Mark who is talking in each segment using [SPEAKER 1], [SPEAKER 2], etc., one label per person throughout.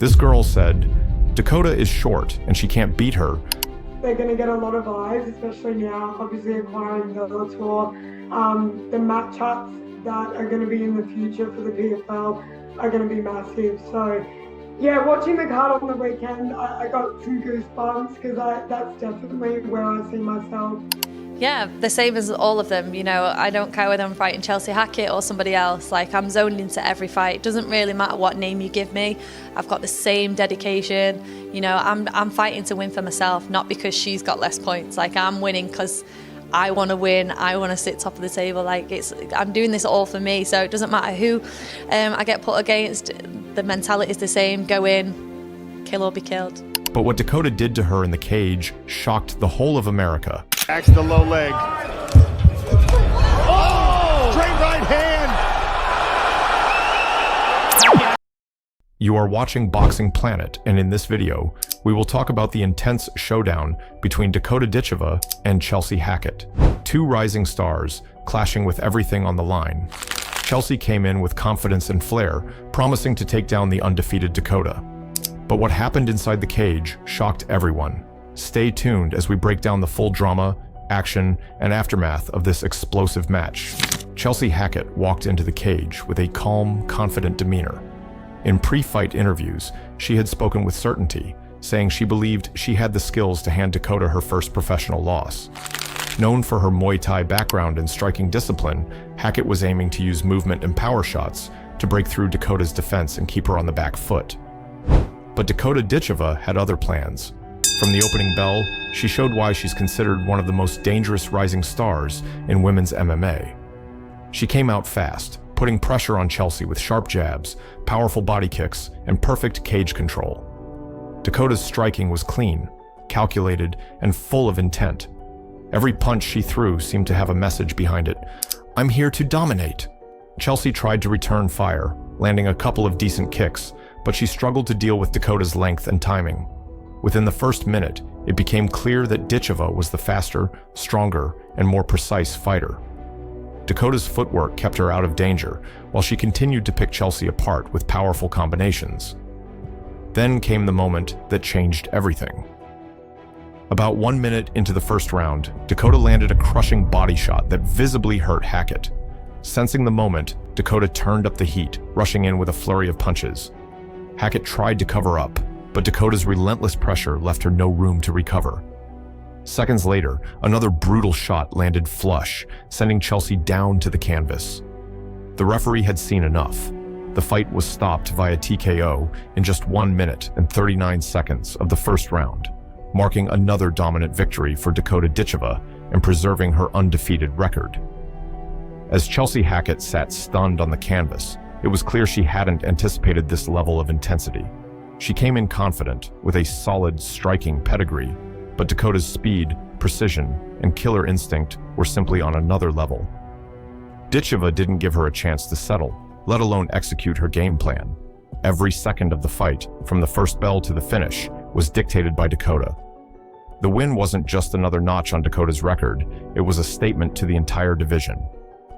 [SPEAKER 1] This girl said, Dakota is short and she can't beat her.
[SPEAKER 2] They're going to get a lot of eyes, especially now, obviously acquiring Bellator. The matchups that are going to be in the future for the PFL are going to be massive. So, yeah, watching the card on the weekend, I got some goosebumps because that's definitely where I see myself.
[SPEAKER 3] Yeah, the same as all of them. You know, I don't care whether I'm fighting Chelsea Hackett or somebody else. Like, I'm zoned into every fight. It doesn't really matter what name you give me. I've got the same dedication. You know, I'm fighting to win for myself, not because she's got less points. Like, I'm winning because I want to win. I want to sit top of the table. Like, I'm doing this all for me. So it doesn't matter who I get put against. The mentality is the same. Go in, kill or be killed.
[SPEAKER 1] But what Dakota did to her in the cage shocked the whole of America.
[SPEAKER 4] Backs the low leg. Oh! Straight right hand.
[SPEAKER 1] You are watching Boxing Planet, and in this video, we will talk about the intense showdown between Dakota Ditcheva and Chelsea Hackett. Two rising stars clashing with everything on the line. Chelsea came in with confidence and flair, promising to take down the undefeated Dakota. But what happened inside the cage shocked everyone. Stay tuned as we break down the full drama, action, and aftermath of this explosive match. Chelsea Hackett walked into the cage with a calm, confident demeanor. In pre-fight interviews, she had spoken with certainty, saying she believed she had the skills to hand Dakota her first professional loss. Known for her Muay Thai background and striking discipline, Hackett was aiming to use movement and power shots to break through Dakota's defense and keep her on the back foot. But Dakota Ditcheva had other plans. From the opening bell, she showed why she's considered one of the most dangerous rising stars in women's MMA. She came out fast, putting pressure on Chelsea with sharp jabs, powerful body kicks, and perfect cage control. Dakota's striking was clean, calculated, and full of intent. Every punch she threw seemed to have a message behind it. I'm here to dominate. Chelsea tried to return fire, landing a couple of decent kicks, but she struggled to deal with Dakota's length and timing. Within the first minute, it became clear that Ditcheva was the faster, stronger, and more precise fighter. Dakota's footwork kept her out of danger, while she continued to pick Chelsea apart with powerful combinations. Then came the moment that changed everything. About 1 minute into the first round, Dakota landed a crushing body shot that visibly hurt Hackett. Sensing the moment, Dakota turned up the heat, rushing in with a flurry of punches. Hackett tried to cover up, but Dakota's relentless pressure left her no room to recover. Seconds later, another brutal shot landed flush, sending Chelsea down to the canvas. The referee had seen enough. The fight was stopped via TKO in just 1 minute and 39 seconds of the first round, marking another dominant victory for Dakota Ditcheva and preserving her undefeated record. As Chelsea Hackett sat stunned on the canvas, it was clear she hadn't anticipated this level of intensity. She came in confident, with a solid striking pedigree, but Dakota's speed, precision, and killer instinct were simply on another level. Ditcheva didn't give her a chance to settle, let alone execute her game plan. Every second of the fight, from the first bell to the finish, was dictated by Dakota. The win wasn't just another notch on Dakota's record, it was a statement to the entire division.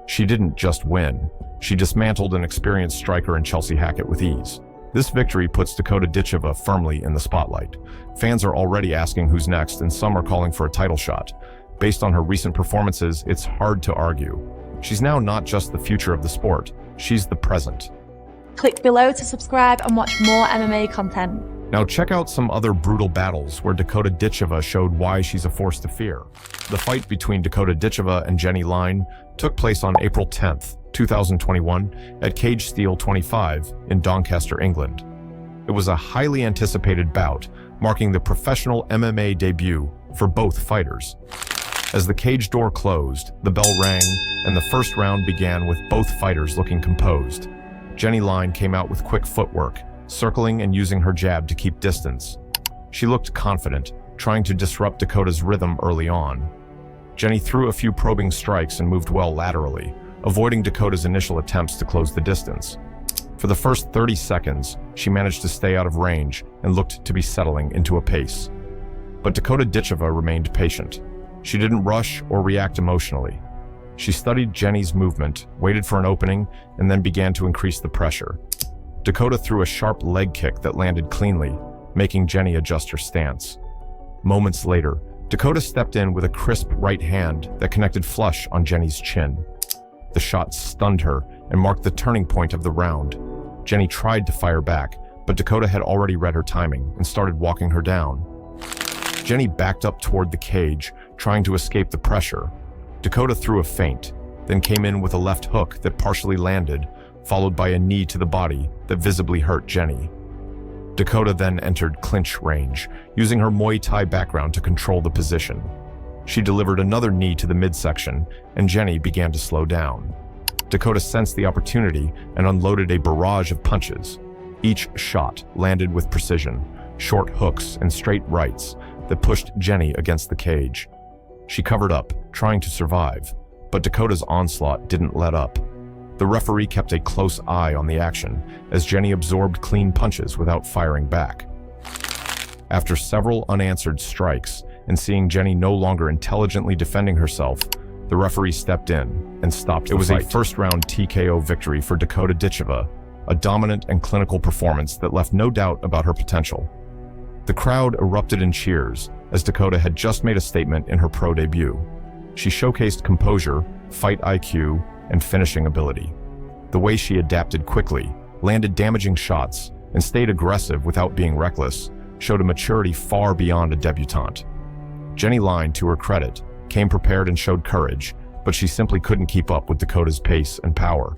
[SPEAKER 1] She didn't just win, she dismantled an experienced striker in Chelsea Hackett with ease. This victory puts Dakota Ditcheva firmly in the spotlight. Fans are already asking who's next, and some are calling for a title shot. Based on her recent performances, it's hard to argue. She's now not just the future of the sport, she's the present.
[SPEAKER 3] Click below to subscribe and watch more MMA content.
[SPEAKER 1] Now check out some other brutal battles where Dakota Ditcheva showed why she's a force to fear. The fight between Dakota Ditcheva and Jenny Line took place on April 10th, 2021 at Cage Steel 25 in Doncaster, England. It was a highly anticipated bout, marking the professional MMA debut for both fighters. As the cage door closed, the bell rang, and the first round began with both fighters looking composed. Jenny Line came out with quick footwork, circling and using her jab to keep distance. She looked confident, trying to disrupt Dakota's rhythm early on. Jenny threw a few probing strikes and moved well laterally, avoiding Dakota's initial attempts to close the distance. For the first 30 seconds, she managed to stay out of range and looked to be settling into a pace. But Dakota Ditcheva remained patient. She didn't rush or react emotionally. She studied Jenny's movement, waited for an opening, and then began to increase the pressure. Dakota threw a sharp leg kick that landed cleanly, making Jenny adjust her stance. Moments later, Dakota stepped in with a crisp right hand that connected flush on Jenny's chin. The shot stunned her and marked the turning point of the round. Jenny tried to fire back, but Dakota had already read her timing and started walking her down. Jenny backed up toward the cage, trying to escape the pressure. Dakota threw a feint, then came in with a left hook that partially landed, followed by a knee to the body that visibly hurt Jenny. Dakota then entered clinch range, using her Muay Thai background to control the position. She delivered another knee to the midsection, and Jenny began to slow down. Dakota sensed the opportunity and unloaded a barrage of punches. Each shot landed with precision, short hooks and straight rights that pushed Jenny against the cage. She covered up, trying to survive, but Dakota's onslaught didn't let up. The referee kept a close eye on the action as Jenny absorbed clean punches without firing back. After several unanswered strikes and seeing Jenny no longer intelligently defending herself, the referee stepped in and stopped the fight. It was a first-round TKO victory for Dakota Ditcheva, a dominant and clinical performance that left no doubt about her potential. The crowd erupted in cheers as Dakota had just made a statement in her pro debut. She showcased composure, fight IQ, and finishing ability. The way she adapted quickly, landed damaging shots, and stayed aggressive without being reckless showed a maturity far beyond a debutante. Jenny Line, to her credit, came prepared and showed courage, but she simply couldn't keep up with Dakota's pace and power.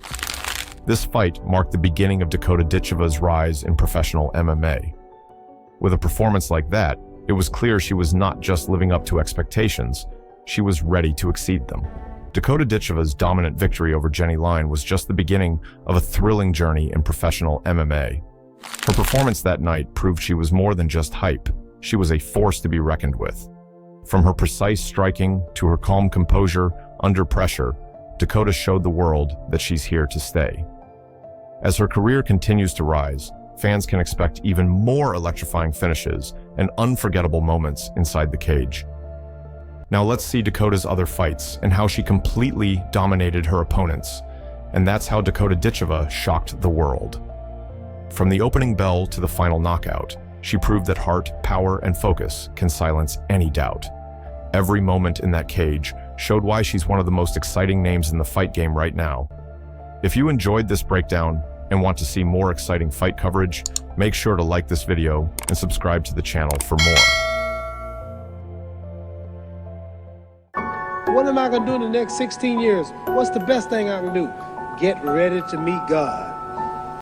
[SPEAKER 1] This fight marked the beginning of Dakota Ditcheva's rise in professional MMA. With a performance like that, it was clear she was not just living up to expectations, she was ready to exceed them. Dakota Ditcheva's dominant victory over Jenny Line was just the beginning of a thrilling journey in professional MMA. Her performance that night proved she was more than just hype. She was a force to be reckoned with. From her precise striking to her calm composure under pressure, Dakota showed the world that she's here to stay. As her career continues to rise, fans can expect even more electrifying finishes and unforgettable moments inside the cage. Now let's see Dakota's other fights and how she completely dominated her opponents. And that's how Dakota Ditcheva shocked the world. From the opening bell to the final knockout, she proved that heart, power, and focus can silence any doubt. Every moment in that cage showed why she's one of the most exciting names in the fight game right now. If you enjoyed this breakdown and want to see more exciting fight coverage, make sure to like this video and subscribe to the channel for more.
[SPEAKER 5] What am I going to do in the next 16 years? What's the best thing I can do? Get ready to meet God.